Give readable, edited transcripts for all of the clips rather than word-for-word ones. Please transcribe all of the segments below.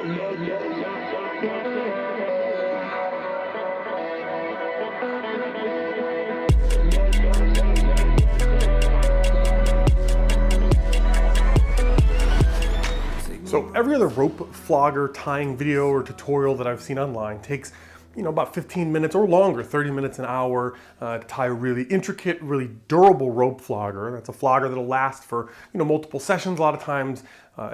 So every other rope flogger tying video or tutorial that I've seen online takes, about 15 minutes or longer, 30 minutes, an hour, to tie a really intricate, really durable rope flogger. That's a flogger that'll last for, multiple sessions a lot of times.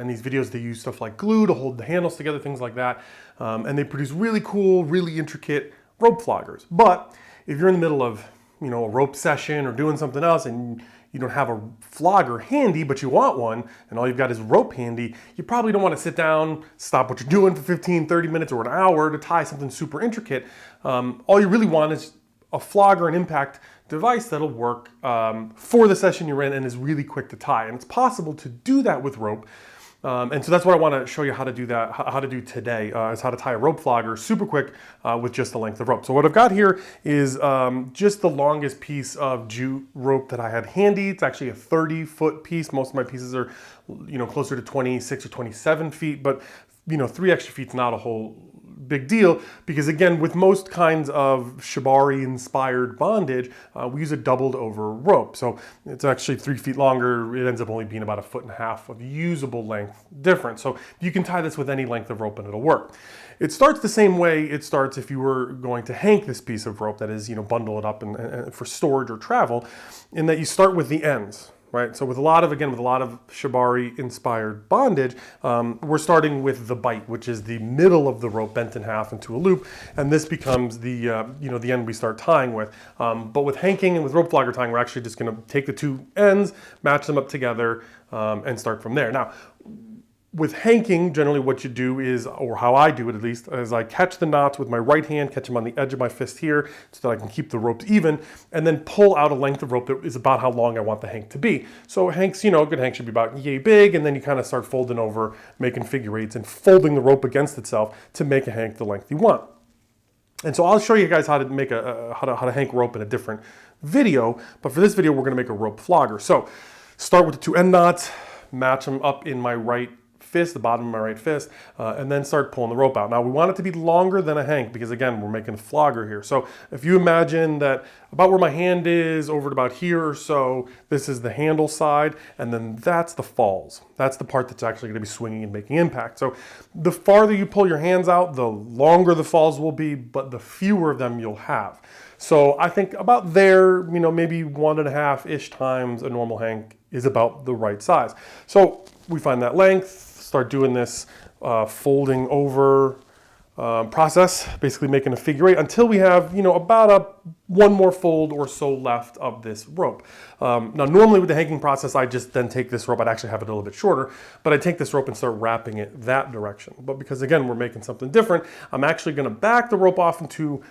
In these videos, they use stuff like glue to hold the handles together, things like that. And they produce really cool, really intricate rope floggers. But if you're in the middle of, a rope session or doing something else and you don't have a flogger handy, but you want one, and all you've got is rope handy, you probably don't want to sit down, stop what you're doing for 15, 30 minutes or an hour to tie something super intricate. All you really want is a flogger, an impact device that'll work for the session you're in and is really quick to tie. And it's possible to do that with rope. And so that's what I want to show you how to do that, how to do today, is how to tie a rope flogger super quick with just the length of rope. So what I've got here is just the longest piece of jute rope that I had handy. It's actually a 30-foot piece. Most of my pieces are, closer to 26 or 27 feet, but 3 extra feet's not a whole big deal, because again, with most kinds of shibari inspired bondage, we use a doubled over rope. So it's actually 3 feet longer. It ends up only being about 1.5 feet of usable length difference. So you can tie this with any length of rope and it'll work. It starts the same way it starts if you were going to hank this piece of rope, that is, bundle it up and for storage or travel, in that you start with the ends. Right? So with a lot of shibari inspired bondage, we're starting with the bite, which is the middle of the rope bent in half into a loop, and this becomes the the end we start tying with. But with hanking and with rope flogger tying, we're actually just going to take the two ends, match them up together, and start from there. Now, with hanking, generally what you do is, or how I do it at least, is I catch the knots with my right hand, catch them on the edge of my fist here so that I can keep the ropes even, and then pull out a length of rope that is about how long I want the hank to be. So hanks, a good hank should be about yay big, and then you kind of start folding over, making figure eights and folding the rope against itself to make a hank the length you want. And so I'll show you guys how to make how to hank rope in a different video, but for this video we're going to make a rope flogger. So start with the two end knots, match them up in my right fist, the bottom of my right fist, and then start pulling the rope out. Now we want it to be longer than a hank because again, we're making a flogger here. So if you imagine that about where my hand is, over to about here or so, this is the handle side, and then that's the falls. That's the part that's actually going to be swinging and making impact. So the farther you pull your hands out, the longer the falls will be, but the fewer of them you'll have. So I think about there, maybe 1.5-ish times a normal hank is about the right size. So we find that length, start doing this folding over process, basically making a figure eight until we have, about one more fold or so left of this rope. Now, normally with the hanking process, I just then take this rope, I'd actually have it a little bit shorter, but I take this rope and start wrapping it that direction. But because again, we're making something different, I'm actually gonna back the rope off into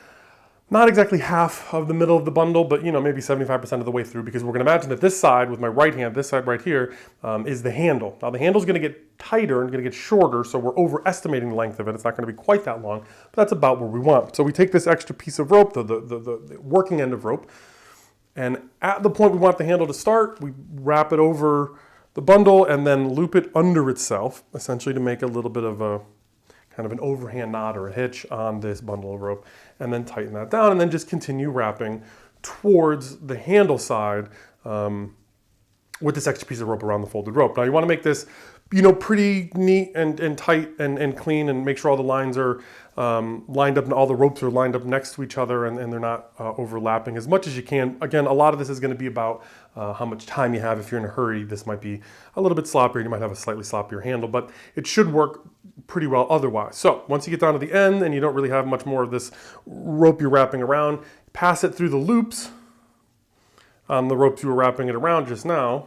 not exactly half of the middle of the bundle, but maybe 75% of the way through, because we're going to imagine that this side with my right hand, this side right here, is the handle. Now the handle is going to get tighter and going to get shorter, so we're overestimating the length of it. It's not going to be quite that long, but that's about where we want. So we take this extra piece of rope, the working end of rope, and at the point we want the handle to start, we wrap it over the bundle and then loop it under itself, essentially to make a little bit of a kind of an overhand knot or a hitch on this bundle of rope, and then tighten that down, and then just continue wrapping towards the handle side with this extra piece of rope around the folded rope. Now you want to make this, pretty neat and tight and clean, and make sure all the lines are lined up and all the ropes are lined up next to each other and they're not overlapping as much as you can. Again, a lot of this is going to be about how much time you have. If you're in a hurry, this might be a little bit sloppier. You might have a slightly sloppier handle, but it should work pretty well otherwise. So once you get down to the end and you don't really have much more of this rope you're wrapping around, pass it through the loops on the ropes you were wrapping it around just now,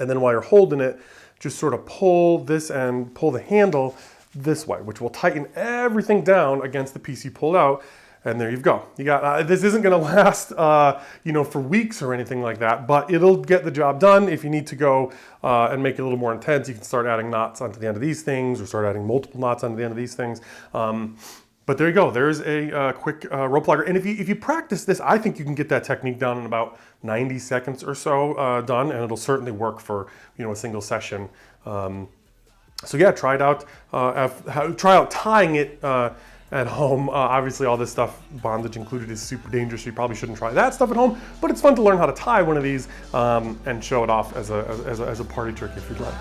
and then while you're holding it, just sort of pull this end, pull the handle this way, which will tighten everything down against the piece you pulled out. And there you go. You got this. Isn't going to last, for weeks or anything like that, but it'll get the job done. If you need to go and make it a little more intense, you can start adding knots onto the end of these things, or start adding multiple knots onto the end of these things. But there you go. There's a quick rope flogger. And if you practice this, I think you can get that technique down in about 90 seconds or so done, and it'll certainly work for a single session. So yeah, try it out. Try out tying it at home. Obviously, all this stuff, bondage included, is super dangerous. So you probably shouldn't try that stuff at home. But it's fun to learn how to tie one of these and show it off as a party trick if you'd like.